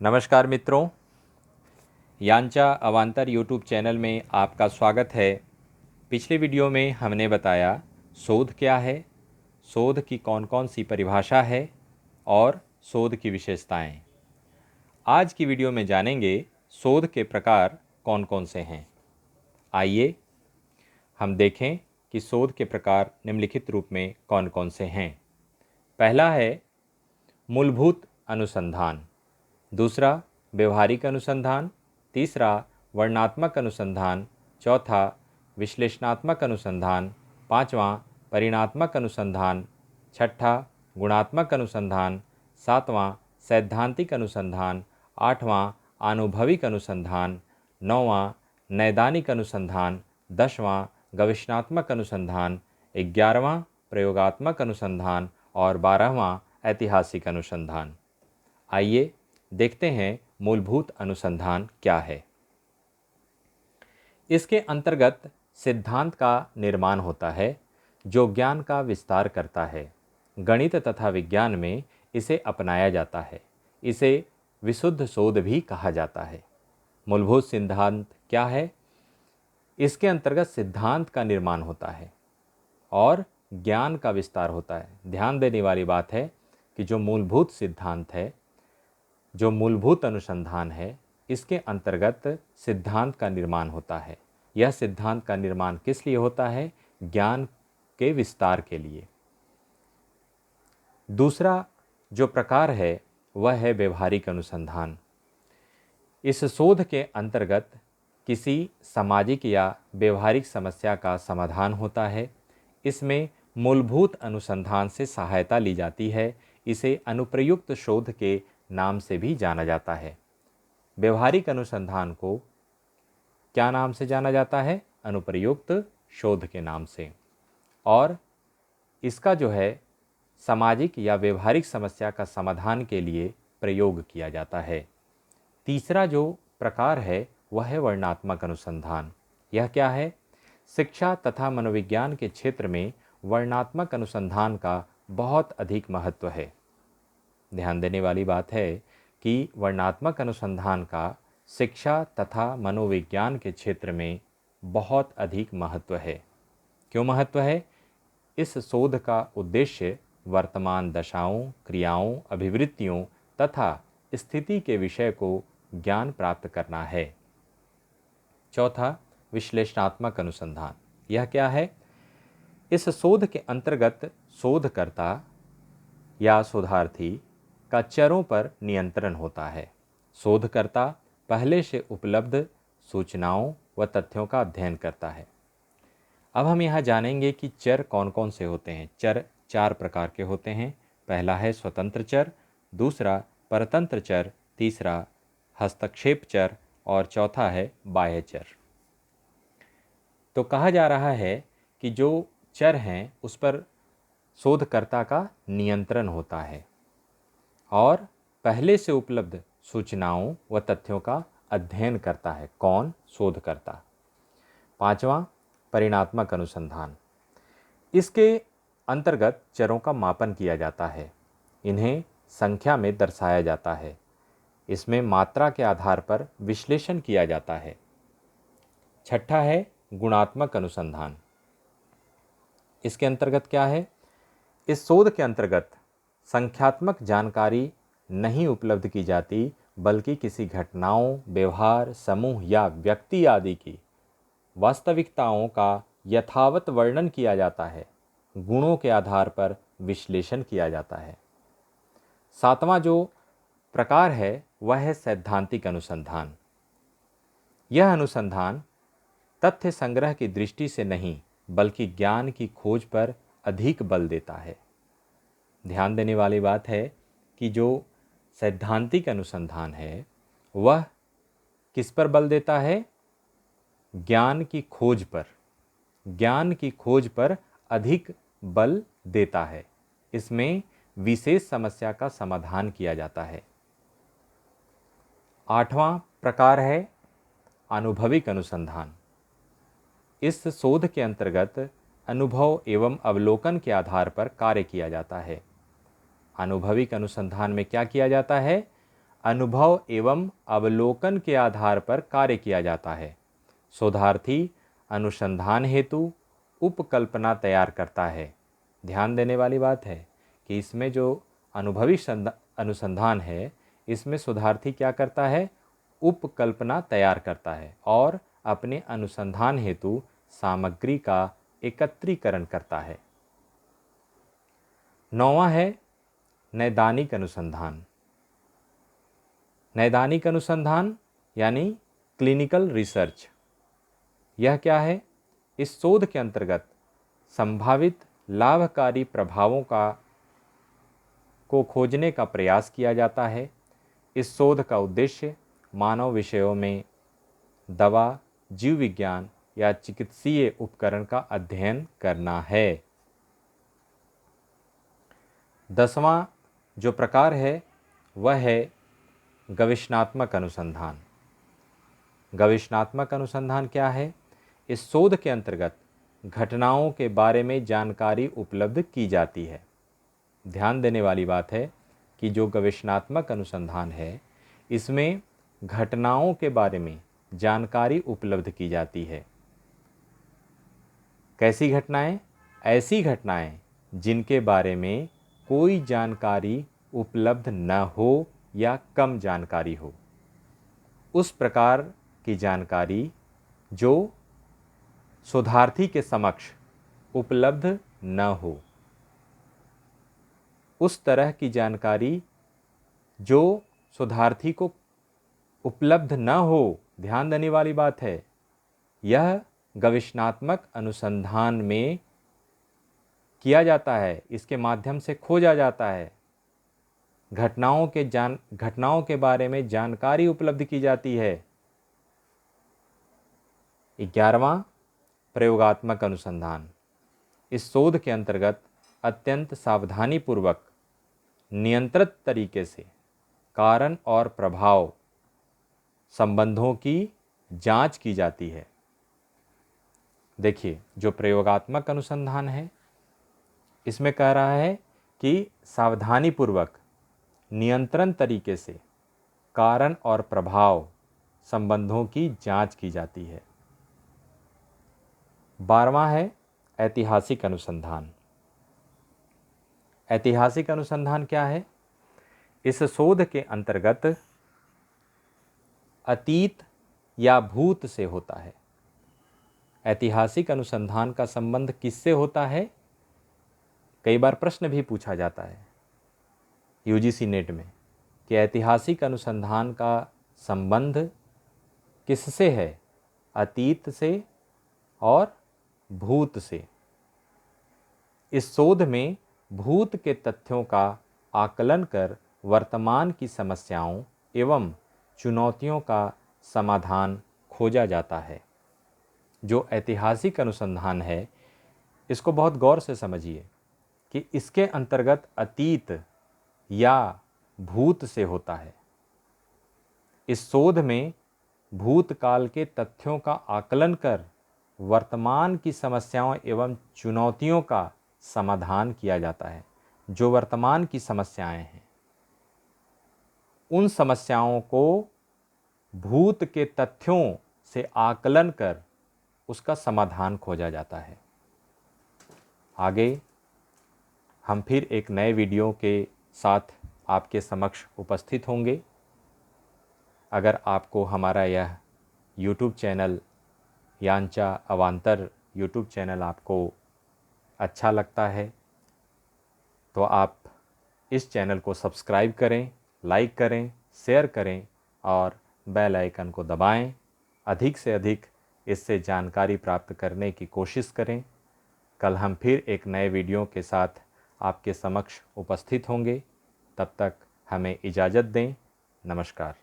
नमस्कार मित्रों, यांचा अवांतर यूट्यूब चैनल में आपका स्वागत है। पिछले वीडियो में हमने बताया शोध क्या है, शोध की कौन कौन सी परिभाषा है और शोध की विशेषताएं। आज की वीडियो में जानेंगे शोध के प्रकार कौन कौन से हैं। आइए हम देखें कि शोध के प्रकार निम्नलिखित रूप में कौन कौन से हैं। पहला है मूलभूत अनुसंधान, दूसरा व्यवहारिक अनुसंधान, तीसरा वर्णनात्मक अनुसंधान, चौथा विश्लेषणात्मक अनुसंधान, पांचवा परिणात्मक अनुसंधान, छठा गुणात्मक अनुसंधान, सातवां सैद्धांतिक अनुसंधान, आठवां आनुभविक अनुसंधान, नौवां नैदानिक अनुसंधान, दसवां गवेषणात्मक अनुसंधान, 11वां प्रयोगात्मक अनुसंधान और 12वां ऐतिहासिक अनुसंधान। आइए देखते हैं मूलभूत अनुसंधान क्या है। इसके अंतर्गत सिद्धांत का निर्माण होता है जो ज्ञान का विस्तार करता है। गणित तथा विज्ञान में इसे अपनाया जाता है। इसे विशुद्ध शोध भी कहा जाता है। मूलभूत सिद्धांत क्या है? इसके अंतर्गत सिद्धांत का निर्माण होता है और ज्ञान का विस्तार होता है। ध्यान देने वाली बात है कि जो मूलभूत सिद्धांत है, जो मूलभूत अनुसंधान है, इसके अंतर्गत सिद्धांत का निर्माण होता है। यह सिद्धांत का निर्माण किस लिए होता है? ज्ञान के विस्तार के लिए। दूसरा जो प्रकार है वह है व्यवहारिक अनुसंधान। इस शोध के अंतर्गत किसी सामाजिक या व्यवहारिक समस्या का समाधान होता है। इसमें मूलभूत अनुसंधान से सहायता ली जाती है। इसे अनुप्रयुक्त शोध के नाम से भी जाना जाता है। व्यवहारिक अनुसंधान को क्या नाम से जाना जाता है? अनुप्रयुक्त शोध के नाम से। और इसका जो है सामाजिक या व्यवहारिक समस्या का समाधान के लिए प्रयोग किया जाता है। तीसरा जो प्रकार है वह है वर्णनात्मक अनुसंधान। यह क्या है? शिक्षा तथा मनोविज्ञान के क्षेत्र में वर्णनात्मक अनुसंधान का बहुत अधिक महत्व है। ध्यान देने वाली बात है कि वर्णनात्मक अनुसंधान का शिक्षा तथा मनोविज्ञान के क्षेत्र में बहुत अधिक महत्व है। क्यों महत्व है? इस शोध का उद्देश्य वर्तमान दशाओं, क्रियाओं, अभिवृत्तियों तथा स्थिति के विषय को ज्ञान प्राप्त करना है। चौथा विश्लेषणात्मक अनुसंधान। यह क्या है? इस शोध के अंतर्गत शोधकर्ता या शोधार्थी का चरों पर नियंत्रण होता है। शोधकर्ता पहले से उपलब्ध सूचनाओं व तथ्यों का अध्ययन करता है। अब हम यहाँ जानेंगे कि चर कौन कौन से होते हैं। चर 4 प्रकार के होते हैं। पहला है स्वतंत्र चर, दूसरा परतंत्र चर, तीसरा हस्तक्षेप चर और चौथा है बाह्य चर। तो कहा जा रहा है कि जो चर हैं उस पर शोधकर्ता का नियंत्रण होता है और पहले से उपलब्ध सूचनाओं व तथ्यों का अध्ययन करता है। कौन? शोधकर्ता। पांचवा परिणात्मक अनुसंधान। इसके अंतर्गत चरों का मापन किया जाता है। इन्हें संख्या में दर्शाया जाता है। इसमें मात्रा के आधार पर विश्लेषण किया जाता है। छठा है गुणात्मक अनुसंधान। इसके अंतर्गत क्या है? इस शोध के अंतर्गत संख्यात्मक जानकारी नहीं उपलब्ध की जाती, बल्कि किसी घटनाओं, व्यवहार, समूह या व्यक्ति आदि की वास्तविकताओं का यथावत वर्णन किया जाता है। गुणों के आधार पर विश्लेषण किया जाता है। सातवां जो प्रकार है वह है सैद्धांतिक अनुसंधान। यह अनुसंधान तथ्य संग्रह की दृष्टि से नहीं, बल्कि ज्ञान की खोज पर अधिक बल देता है। ध्यान देने वाली बात है कि जो सैद्धांतिक अनुसंधान है वह किस पर बल देता है? ज्ञान की खोज पर। ज्ञान की खोज पर अधिक बल देता है। इसमें विशेष समस्या का समाधान किया जाता है। आठवां प्रकार है आनुभविक अनुसंधान। इस शोध के अंतर्गत अनुभव एवं अवलोकन के आधार पर कार्य किया जाता है। आनुभविक अनुसंधान में क्या किया जाता है? अनुभव एवं अवलोकन के आधार पर कार्य किया जाता है। शोधार्थी अनुसंधान हेतु उपकल्पना तैयार करता है। ध्यान देने वाली बात है कि इसमें जो अनुभवी अनुसंधान है, इसमें शोधार्थी क्या करता है? उपकल्पना तैयार करता है और अपने अनुसंधान हेतु सामग्री का एकत्रीकरण करता है। 9वां है नैदानिक अनुसंधान। नैदानिक अनुसंधान यानी क्लिनिकल रिसर्च। यह क्या है? इस शोध के अंतर्गत संभावित लाभकारी प्रभावों को खोजने का प्रयास किया जाता है। इस शोध का उद्देश्य मानव विषयों में दवा, जीव विज्ञान या चिकित्सीय उपकरण का अध्ययन करना है। 10वां जो प्रकार है वह है गवेषणात्मक अनुसंधान। गवेषणात्मक अनुसंधान क्या है? इस शोध के अंतर्गत घटनाओं के बारे में जानकारी उपलब्ध की जाती है। ध्यान देने वाली बात है कि जो गवेषणात्मक अनुसंधान है, इसमें घटनाओं के बारे में जानकारी उपलब्ध की जाती है। कैसी घटनाएं? ऐसी घटनाएं जिनके बारे में कोई जानकारी उपलब्ध न हो या कम जानकारी हो। उस प्रकार की जानकारी जो शोधार्थी के समक्ष उपलब्ध न हो। उस तरह की जानकारी जो शोधार्थी को उपलब्ध न हो, ध्यान देने वाली बात है, यह गवेषणात्मक अनुसंधान में किया जाता है, इसके माध्यम से खोजा जाता है। घटनाओं के बारे में जानकारी उपलब्ध की जाती है। 11वां प्रयोगात्मक अनुसंधान। इस शोध के अंतर्गत अत्यंत सावधानीपूर्वक नियंत्रित तरीके से कारण और प्रभाव संबंधों की जांच की जाती है। देखिए, जो प्रयोगात्मक अनुसंधान है, इसमें कह रहा है कि सावधानीपूर्वक नियंत्रण तरीके से कारण और प्रभाव संबंधों की जांच की जाती है। 12वां है ऐतिहासिक अनुसंधान। ऐतिहासिक अनुसंधान क्या है? इस शोध के अंतर्गत अतीत या भूत से होता है। ऐतिहासिक अनुसंधान का संबंध किससे होता है? कई बार प्रश्न भी पूछा जाता है यूजीसी नेट में कि ऐतिहासिक अनुसंधान का संबंध किससे है? अतीत से और भूत से। इस शोध में भूत के तथ्यों का आकलन कर वर्तमान की समस्याओं एवं चुनौतियों का समाधान खोजा जाता है। जो ऐतिहासिक अनुसंधान है, इसको बहुत गौर से समझिए कि इसके अंतर्गत अतीत या भूत से होता है। इस शोध में भूतकाल के तथ्यों का आकलन कर वर्तमान की समस्याओं एवं चुनौतियों का समाधान किया जाता है। जो वर्तमान की समस्याएं हैं, उन समस्याओं को भूत के तथ्यों से आकलन कर उसका समाधान खोजा जाता है। आगे हम फिर एक नए वीडियो के साथ आपके समक्ष उपस्थित होंगे। अगर आपको हमारा यह यूट्यूब चैनल यांचा अवांतर यूट्यूब चैनल आपको अच्छा लगता है तो आप इस चैनल को सब्सक्राइब करें, लाइक करें, शेयर करें और बेल आइकन को दबाएं। अधिक से अधिक इससे जानकारी प्राप्त करने की कोशिश करें। कल हम फिर एक नए वीडियो के साथ आपके समक्ष उपस्थित होंगे। तब तक हमें इजाज़त दें। नमस्कार।